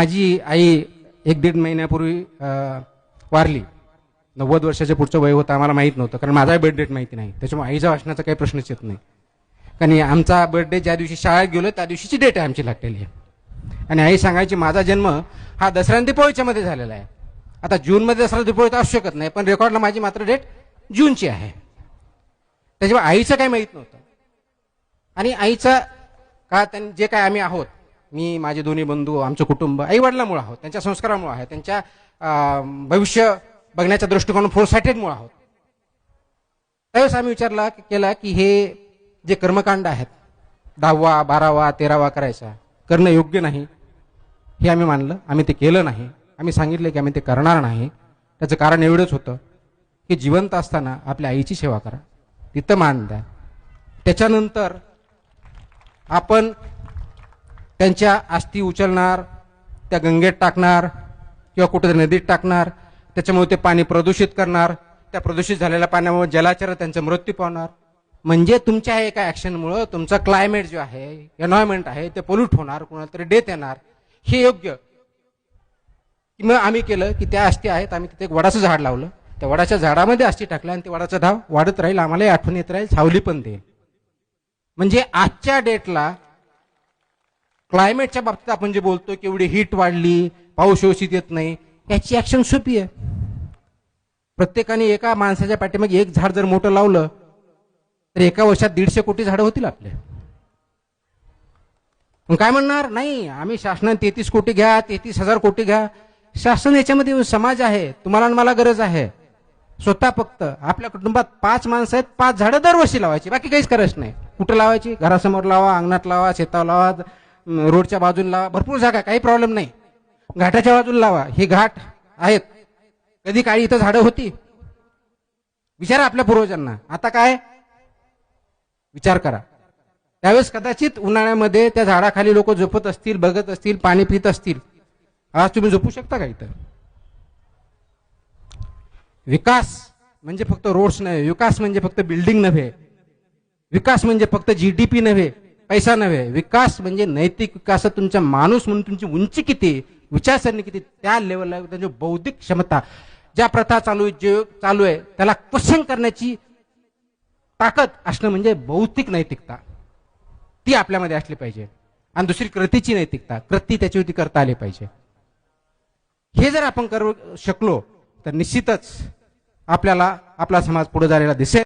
माझी आई एक दीड महिन्यापूर्वी वारली. 90 वर्षाच्या पुढचं वय होतं, आम्हाला माहीत नव्हतं, कारण माझा बर्थ डेट माहिती नाही. त्याच्यामुळे आईच्या वाचनाचा काही प्रश्नच येत नाही. कारण आमचा बर्थडे ज्या दिवशी शाळेत गेलो त्या दिवशीची डेट आहे आमची लागलेली आहे. आणि आई सांगायची माझा जन्म हा दसरा आणि दिवाळीच्या मध्ये झालेला आहे. आता जूनमध्ये दसरा दिवाळी तर असू शकत नाही, पण रेकॉर्डला माझी मात्र डेट जूनची आहे. त्याच्यामुळे आईचं काही माहीत नव्हतं. आणि आईचा का जे काय आम्ही आहोत, मी माझे दोन्ही बंधू, आमचं कुटुंब आई वडिलांमुळे आहोत, त्यांच्या संस्कारामुळे आहे, त्यांच्या भविष्य बघण्याच्या दृष्टिकोनातून फोरसाइटेडमुळे आहोत. त्यावेळेस आम्ही विचार केला की हे जे कर्मकांड आहेत 10वा 12वा 13वा करायचा करणं योग्य नाही. हे आम्ही मानलं, आम्ही ते केलं नाही. आम्ही सांगितलं की आम्ही ते करणार नाही. त्याचं कारण एवढंच होतं की जिवंत असताना आपल्या आईची सेवा करा, तिथं मान द्या. त्याच्यानंतर आपण त्यांच्या अस्थी उचलणार, त्या गंगेत टाकणार किंवा कुठे नदीत टाकणार, त्याच्यामुळे ते पाणी प्रदूषित करणार. त्या प्रदूषित झालेल्या पाण्यामुळे जलचर त्यांचा मृत्यू पावणार. म्हणजे तुमच्या एका ऍक्शनमुळे तुमचा क्लायमेट जो आहे, एन्व्हायरमेंट आहे, ते पोल्यूट होणार, कोणाला तरी डेथ येणार. हे योग्य मग आम्ही केलं की त्या अस्थी आहेत, आम्ही तिथे एक वडाचं झाड लावलं, त्या वडाच्या झाडामध्ये अस्थी टाकल्या आणि ते वडाचं झाड वाढत राहील, आम्हाला आठवण येत राहील, सावली पण देईल. म्हणजे आजच्या डेटला क्लायमेटच्या बाबतीत आपण जे बोलतो की एवढी हीट वाढली, पाऊस व्यवस्थित येत नाही, याची ऍक्शन सोपी आहे. प्रत्येकाने एका माणसाच्या पाठीमागे एक झाड जर मोठं लावलं तर एका वर्षात 150 कोटी झाडं होतील आपले. पण काय म्हणणार, नाही आम्ही शासनाने 33 कोटी घ्या, 33,000 कोटी घ्या. शासन याच्यामध्ये समाज आहे, तुम्हाला आणि मला गरज आहे. स्वतः फक्त आपल्या कुटुंबात 5 माणसं आहेत, 5 झाडं दरवर्षी लावायची, बाकी काहीच करायचं नाही. कुठं लावायची? घरासमोर लावा, अंगणात लावा, शेतावर लावा, रोडच्या बाजूला लावा, भरपूर जागा, काही प्रॉब्लेम नाही. घाटाच्या बाजूला लावा, हे घाट आहेत, कधी काळी इथं झाडं होती? विचारा आपल्या पूर्वजांना. आता काय विचार करा. त्यावेळेस कदाचित उन्हाळ्यामध्ये त्या झाडाखाली लोक झोपत असतील, बघत असतील, पाणी पित असतील. आज तुम्ही झोपू शकता का इथं? विकास म्हणजे फक्त रोड्स नव्हे, विकास म्हणजे फक्त बिल्डिंग नव्हे, विकास म्हणजे फक्त जीडीपी नव्हे, पैसा नव्हे. विकास म्हणजे नैतिक विकास. तुमचा माणूस म्हणून तुमची उंची किती, विचारसरणी किती, त्या लेवलला त्यांची बौद्धिक क्षमता, ज्या प्रथा चालू आहे त्याला क्वेश्चन करण्याची ताकद असणं म्हणजे बौद्धिक नैतिकता, ती आपल्यामध्ये असली पाहिजे. आणि दुसरी कृतीची नैतिकता, कृती त्याच्यावरती करता आली पाहिजे. हे जर आपण करू शकलो तर निश्चितच आपल्याला आपला समाज पुढे जायला दिसेल.